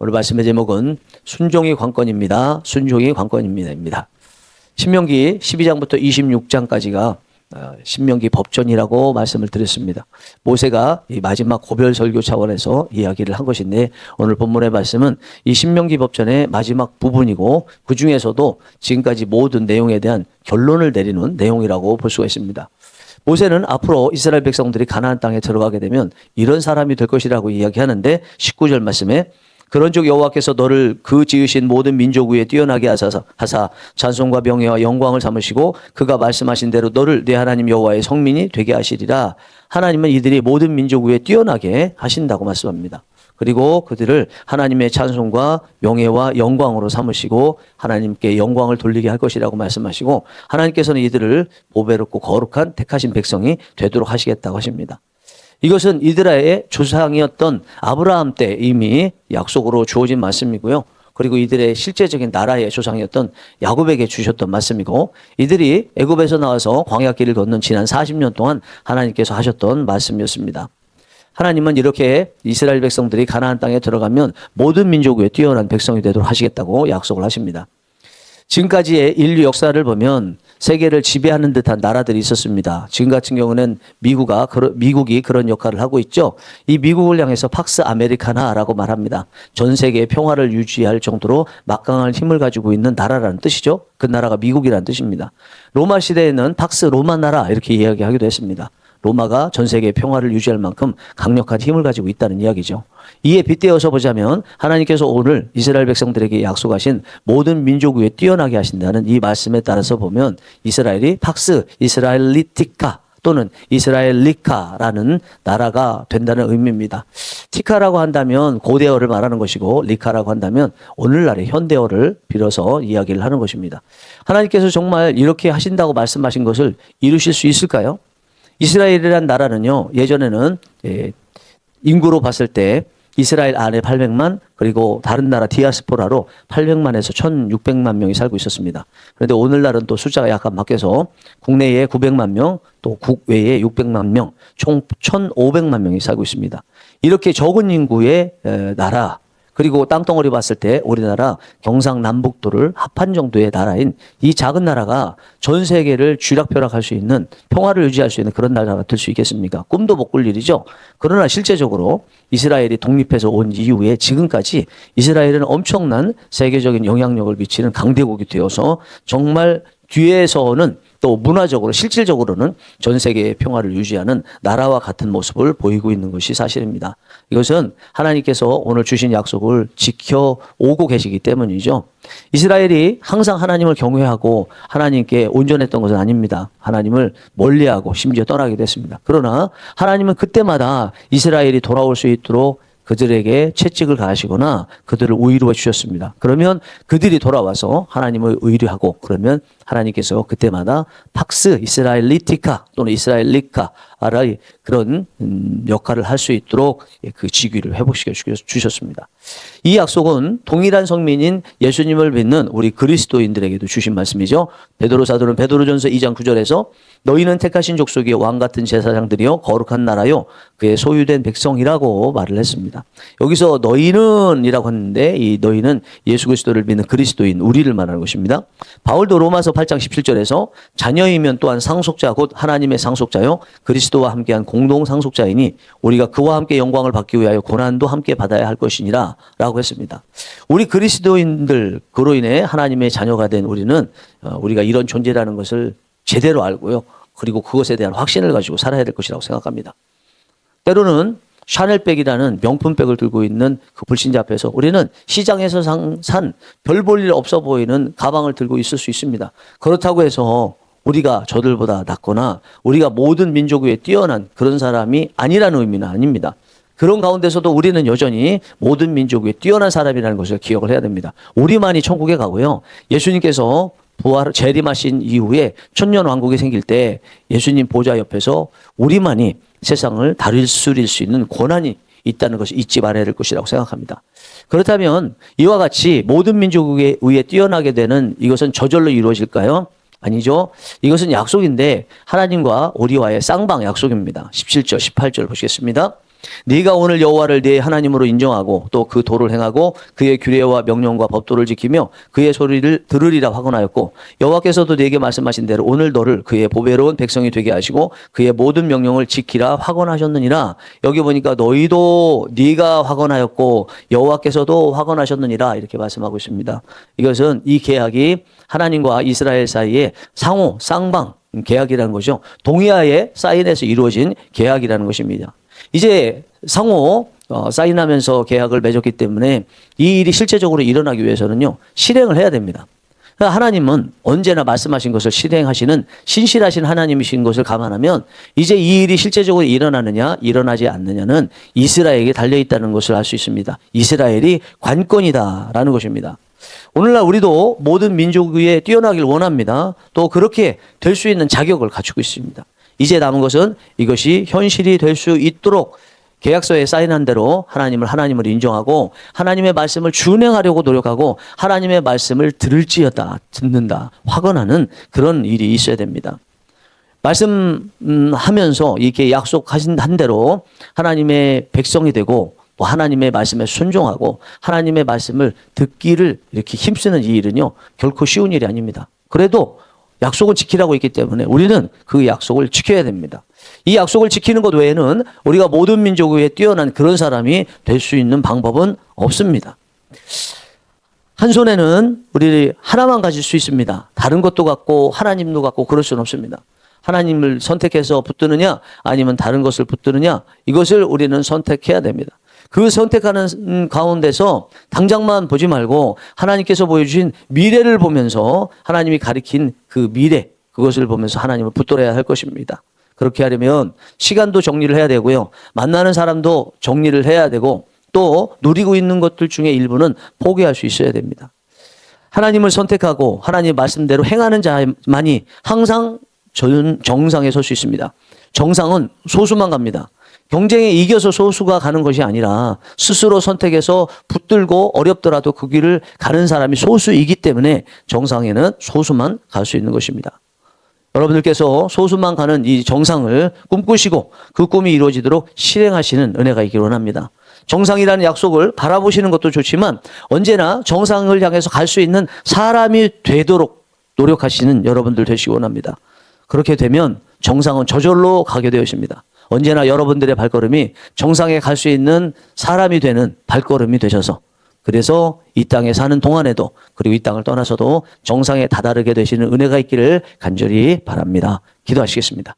오늘 말씀의 제목은 순종이 관건입니다. 순종이 관건입니다. 신명기 12장부터 26장까지가 신명기 법전이라고 말씀을 드렸습니다. 모세가 이 마지막 고별 설교 차원에서 이야기를 한 것인데 오늘 본문의 말씀은 이 신명기 법전의 마지막 부분이고 그 중에서도 지금까지 모든 내용에 대한 결론을 내리는 내용이라고 볼 수가 있습니다. 모세는 앞으로 이스라엘 백성들이 가나안 땅에 들어가게 되면 이런 사람이 될 것이라고 이야기하는데 19절 말씀에 그런즉 여호와께서 너를 그 지으신 모든 민족 위에 뛰어나게 하사 찬송과 명예와 영광을 삼으시고 그가 말씀하신 대로 너를 내 하나님 여호와의 성민이 되게 하시리라. 하나님은 이들이 모든 민족 위에 뛰어나게 하신다고 말씀합니다. 그리고 그들을 하나님의 찬송과 명예와 영광으로 삼으시고 하나님께 영광을 돌리게 할 것이라고 말씀하시고 하나님께서는 이들을 보배롭고 거룩한 택하신 백성이 되도록 하시겠다고 하십니다. 이것은 이들의 조상이었던 아브라함 때 이미 약속으로 주어진 말씀이고요. 그리고 이들의 실제적인 나라의 조상이었던 야곱에게 주셨던 말씀이고 이들이 애굽에서 나와서 광야길을 걷는 지난 40년 동안 하나님께서 하셨던 말씀이었습니다. 하나님은 이렇게 이스라엘 백성들이 가나안 땅에 들어가면 모든 민족 위에 뛰어난 백성이 되도록 하시겠다고 약속을 하십니다. 지금까지의 인류 역사를 보면 세계를 지배하는 듯한 나라들이 있었습니다. 지금 같은 경우는 미국이 그런 역할을 하고 있죠. 이 미국을 향해서 팍스 아메리카나라고 말합니다. 전 세계의 평화를 유지할 정도로 막강한 힘을 가지고 있는 나라라는 뜻이죠. 그 나라가 미국이라는 뜻입니다. 로마 시대에는 팍스 로마 나라 이렇게 이야기하기도 했습니다. 로마가 전 세계의 평화를 유지할 만큼 강력한 힘을 가지고 있다는 이야기죠. 이에 빗대어서 보자면 하나님께서 오늘 이스라엘 백성들에게 약속하신 모든 민족 위에 뛰어나게 하신다는 이 말씀에 따라서 보면 이스라엘이 팍스 이스라엘리티카 또는 이스라엘리카라는 나라가 된다는 의미입니다. 티카라고 한다면 고대어를 말하는 것이고 리카라고 한다면 오늘날의 현대어를 빌어서 이야기를 하는 것입니다. 하나님께서 정말 이렇게 하신다고 말씀하신 것을 이루실 수 있을까요? 이스라엘이란 나라는요, 예전에는 인구로 봤을 때 이스라엘 안에 800만 그리고 다른 나라 디아스포라로 800만에서 1600만 명이 살고 있었습니다. 그런데 오늘날은 또 숫자가 약간 바뀌어서 국내에 900만 명 또 국외에 600만 명 총 1500만 명이 살고 있습니다. 이렇게 적은 인구의 나라 그리고 땅덩어리 봤을 때 우리나라 경상남북도를 합한 정도의 나라인 이 작은 나라가 전 세계를 쥐락펴락할 수 있는 평화를 유지할 수 있는 그런 나라가 될 수 있겠습니까? 꿈도 못 꿀 일이죠. 그러나 실제적으로 이스라엘이 독립해서 온 이후에 지금까지 이스라엘은 엄청난 세계적인 영향력을 미치는 강대국이 되어서 정말 뒤에서는 또 문화적으로 실질적으로는 전 세계의 평화를 유지하는 나라와 같은 모습을 보이고 있는 것이 사실입니다. 이것은 하나님께서 오늘 주신 약속을 지켜오고 계시기 때문이죠. 이스라엘이 항상 하나님을 경외하고 하나님께 온전했던 것은 아닙니다. 하나님을 멀리하고 심지어 떠나기도 했습니다. 그러나 하나님은 그때마다 이스라엘이 돌아올 수 있도록 그들에게 채찍을 가하시거나 그들을 의로해 주셨습니다. 그러면 그들이 돌아와서 하나님을 의뢰하고 그러면 하나님께서 그때마다 팍스 이스라엘리티카 또는 이스라엘리카의 그런 역할을 할 수 있도록 그 직위를 회복시켜 주셨습니다. 이 약속은 동일한 성민인 예수님을 믿는 우리 그리스도인들에게도 주신 말씀이죠. 베드로 사도는 베드로전서 2장 9절에서 너희는 택하신 족속이요 왕 같은 제사장들이요 거룩한 나라요 그의 소유된 백성이라고 말을 했습니다. 여기서 너희는이라고 하는데 이 너희는 예수 그리스도를 믿는 그리스도인 우리를 말하는 것입니다. 바울도 로마서 8장 17절에서 자녀이면 또한 상속자 곧 하나님의 상속자요 그리스도와 함께한 공동 상속자이니 우리가 그와 함께 영광을 받기 위하여 고난도 함께 받아야 할 것이니라 라고 했습니다. 우리 그리스도인들 그로 인해 하나님의 자녀가 된 우리는 우리가 이런 존재라는 것을 제대로 알고요. 그리고 그것에 대한 확신을 가지고 살아야 될 것이라고 생각합니다. 때로는 샤넬백이라는 명품백을 들고 있는 그 불신자 앞에서 우리는 시장에서 산 별 볼 일 없어 보이는 가방을 들고 있을 수 있습니다. 그렇다고 해서 우리가 저들보다 낫거나 우리가 모든 민족 위에 뛰어난 그런 사람이 아니라는 의미는 아닙니다. 그런 가운데서도 우리는 여전히 모든 민족 위에 뛰어난 사람이라는 것을 기억을 해야 됩니다. 우리만이 천국에 가고요. 예수님께서 재림하신 이후에 천년 왕국이 생길 때 예수님 보좌 옆에서 우리만이 세상을 다스릴 수 있는 권한이 있다는 것을 잊지 말아야 될 것이라고 생각합니다. 그렇다면 이와 같이 모든 민족에 의해 뛰어나게 되는 이것은 저절로 이루어질까요? 아니죠. 이것은 약속인데 하나님과 우리와의 쌍방 약속입니다. 17절, 18절 보시겠습니다. 네가 오늘 여호와를 네 하나님으로 인정하고 또 그 도를 행하고 그의 규례와 명령과 법도를 지키며 그의 소리를 들으리라 확언하였고 여호와께서도 네게 말씀하신 대로 오늘 너를 그의 보배로운 백성이 되게 하시고 그의 모든 명령을 지키라 확언하셨느니라. 여기 보니까 너희도 네가 확언하였고 여호와께서도 확언하셨느니라 이렇게 말씀하고 있습니다. 이것은 이 계약이 하나님과 이스라엘 사이에 상호 쌍방 계약이라는 거죠. 동의하에 사인해서 이루어진 계약이라는 것입니다. 이제 상호 사인하면서 계약을 맺었기 때문에 이 일이 실제적으로 일어나기 위해서는요, 실행을 해야 됩니다. 하나님은 언제나 말씀하신 것을 실행하시는 신실하신 하나님이신 것을 감안하면 이제 이 일이 실제적으로 일어나느냐 일어나지 않느냐는 이스라엘에게 달려있다는 것을 알 수 있습니다. 이스라엘이 관건이다라는 것입니다. 오늘날 우리도 모든 민족 위에 뛰어나길 원합니다. 또 그렇게 될 수 있는 자격을 갖추고 있습니다. 이제 남은 것은 이것이 현실이 될 수 있도록 계약서에 사인한 대로 하나님을 하나님을 인정하고 하나님의 말씀을 준행하려고 노력하고 하나님의 말씀을 들을지어다 듣는다 확언하는 그런 일이 있어야 됩니다. 말씀하면서 이렇게 약속하신 한 대로 하나님의 백성이 되고 또 하나님의 말씀에 순종하고 하나님의 말씀을 듣기를 이렇게 힘쓰는 이 일은요 결코 쉬운 일이 아닙니다. 그래도 약속은 지키라고 있기 때문에 우리는 그 약속을 지켜야 됩니다. 이 약속을 지키는 것 외에는 우리가 모든 민족 위에 뛰어난 그런 사람이 될 수 있는 방법은 없습니다. 한 손에는 우리 하나만 가질 수 있습니다. 다른 것도 갖고 하나님도 갖고 그럴 수는 없습니다. 하나님을 선택해서 붙드느냐 아니면 다른 것을 붙드느냐 이것을 우리는 선택해야 됩니다. 그 선택하는 가운데서 당장만 보지 말고 하나님께서 보여주신 미래를 보면서 하나님이 가리킨 그 미래 그것을 보면서 하나님을 붙들어야 할 것입니다. 그렇게 하려면 시간도 정리를 해야 되고요. 만나는 사람도 정리를 해야 되고 또 누리고 있는 것들 중에 일부는 포기할 수 있어야 됩니다. 하나님을 선택하고 하나님 말씀대로 행하는 자만이 항상 정상에 설 수 있습니다. 정상은 소수만 갑니다. 경쟁에 이겨서 소수가 가는 것이 아니라 스스로 선택해서 붙들고 어렵더라도 그 길을 가는 사람이 소수이기 때문에 정상에는 소수만 갈 수 있는 것입니다. 여러분들께서 소수만 가는 이 정상을 꿈꾸시고 그 꿈이 이루어지도록 실행하시는 은혜가 있기를 원합니다. 정상이라는 약속을 바라보시는 것도 좋지만 언제나 정상을 향해서 갈 수 있는 사람이 되도록 노력하시는 여러분들 되시기 원합니다. 그렇게 되면 정상은 저절로 가게 되어 있습니다. 언제나 여러분들의 발걸음이 정상에 갈 수 있는 사람이 되는 발걸음이 되셔서 그래서 이 땅에 사는 동안에도 그리고 이 땅을 떠나서도 정상에 다다르게 되시는 은혜가 있기를 간절히 바랍니다. 기도하시겠습니다.